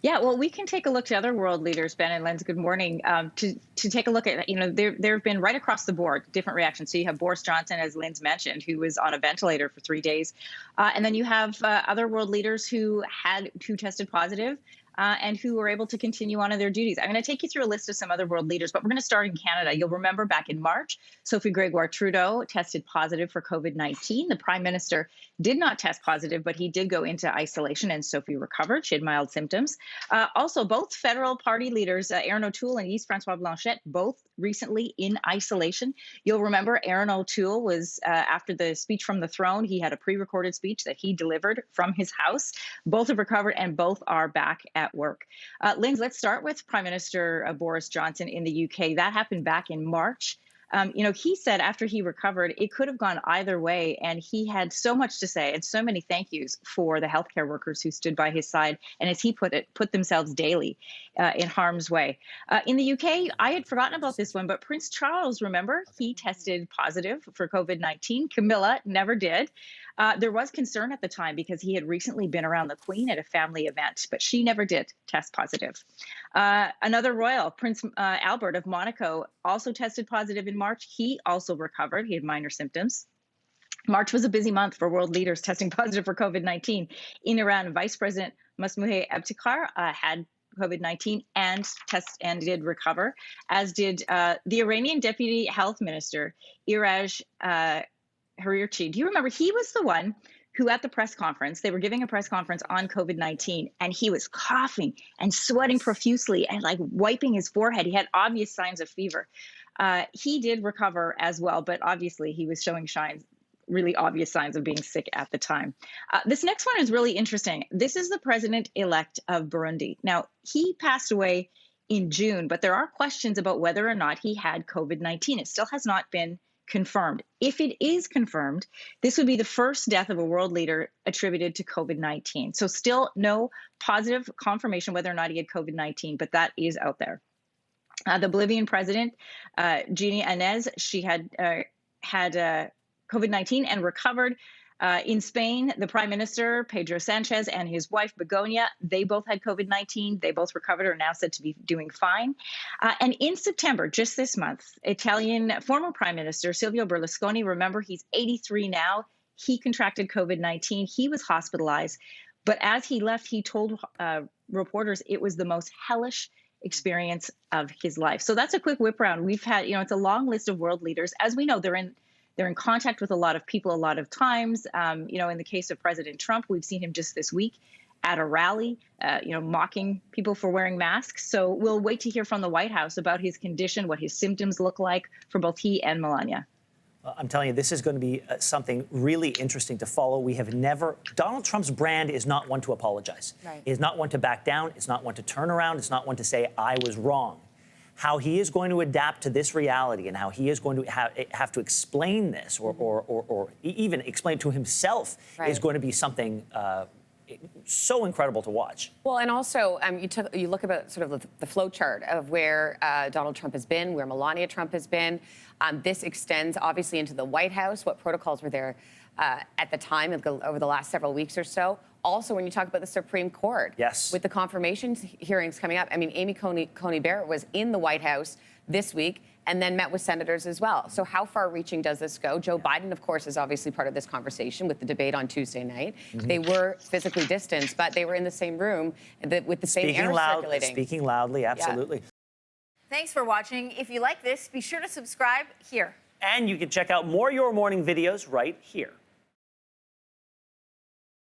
Yeah, well, we can take a look to other world leaders, Ben and Lens. Good morning. To take a look at, there have been right across the board different reactions. So you have Boris Johnson, as Lens mentioned, who was on a ventilator for 3 days, and then you have other world leaders who tested positive. And who were able to continue on in their duties. I'm going to take you through a list of some other world leaders, but we're going to start in Canada. You'll remember back in March, Sophie Gregoire Trudeau tested positive for COVID-19. The Prime Minister did not test positive, but he did go into isolation, and Sophie recovered. She had mild symptoms. Also, both federal party leaders, Aaron O'Toole and Yves-François Blanchet, both recently in isolation. You'll remember Aaron O'Toole was, after the speech from the throne, he had a pre-recorded speech that he delivered from his house. Both have recovered, and both are back at work. Lindsey, let's start with Prime Minister Boris Johnson in the UK. That happened back in March. He said after he recovered, it could have gone either way. And he had so much to say and so many thank yous for the healthcare workers who stood by his side. And as he put it, put themselves daily in harm's way. In the UK, I had forgotten about this one, but Prince Charles, remember, he tested positive for COVID-19. Camilla never did. There was concern at the time because he had recently been around the Queen at a family event, but she never did test positive. Another royal, Prince Albert of Monaco, also tested positive in March. He also recovered. He had minor symptoms. March was a busy month for world leaders testing positive for COVID-19. In Iran, Vice President Masmoud Ebtekar had COVID-19 and did recover, as did the Iranian Deputy Health Minister, Iraj Harirchi. Do you remember? He was the one who at the press conference, they were giving a press conference on COVID-19, and he was coughing and sweating profusely and like wiping his forehead. He had obvious signs of fever. He did recover as well, but obviously he was showing really obvious signs of being sick at the time. This next one is really interesting. This is the president-elect of Burundi. Now, he passed away in June, but there are questions about whether or not he had COVID-19. It still has not been confirmed. If it is confirmed, this would be the first death of a world leader attributed to COVID-19. So still no positive confirmation whether or not he had COVID-19, but that is out there. The Bolivian president, Jeannie Anez, she had COVID-19 and recovered. In Spain, the prime minister, Pedro Sanchez, and his wife, Begonia, they both had COVID-19. They both recovered, are now said to be doing fine. And in September, just this month, Italian former prime minister, Silvio Berlusconi, remember, he's 83 now. He contracted COVID-19. He was hospitalized. But as he left, he told reporters it was the most hellish experience of his life. So that's a quick whip round. We've had, it's a long list of world leaders. As we know, they're in contact with a lot of people a lot of times. In the case of President Trump, we've seen him just this week at a rally, mocking people for wearing masks. So we'll wait to hear from the White House about his condition, what his symptoms look like for both he and Melania. I'm telling you, this is going to be something really interesting to follow. Donald Trump's brand is not one to apologize. Right. Is not one to back down. It's not one to turn around. It's not one to say, I was wrong. How he is going to adapt to this reality and how he is going to have to explain this or even explain to himself is going to be something so incredible to watch. Well, and also you look at sort of the flow chart of where Donald Trump has been, where Melania Trump has been. This extends obviously into the White House. What protocols were there at the time over the last several weeks or so? Also, when you talk about the Supreme Court, yes, with the confirmation hearings coming up, Amy Coney Barrett was in the White House this week and then met with senators as well. So how far-reaching does this go? Joe Biden, of course, is obviously part of this conversation with the debate on Tuesday night. Mm-hmm. They were physically distanced, but they were in the same room with the same air circulating. Speaking loudly, absolutely. Yeah. Thanks for watching. If you like this, be sure to subscribe here. And you can check out more Your Morning videos right here.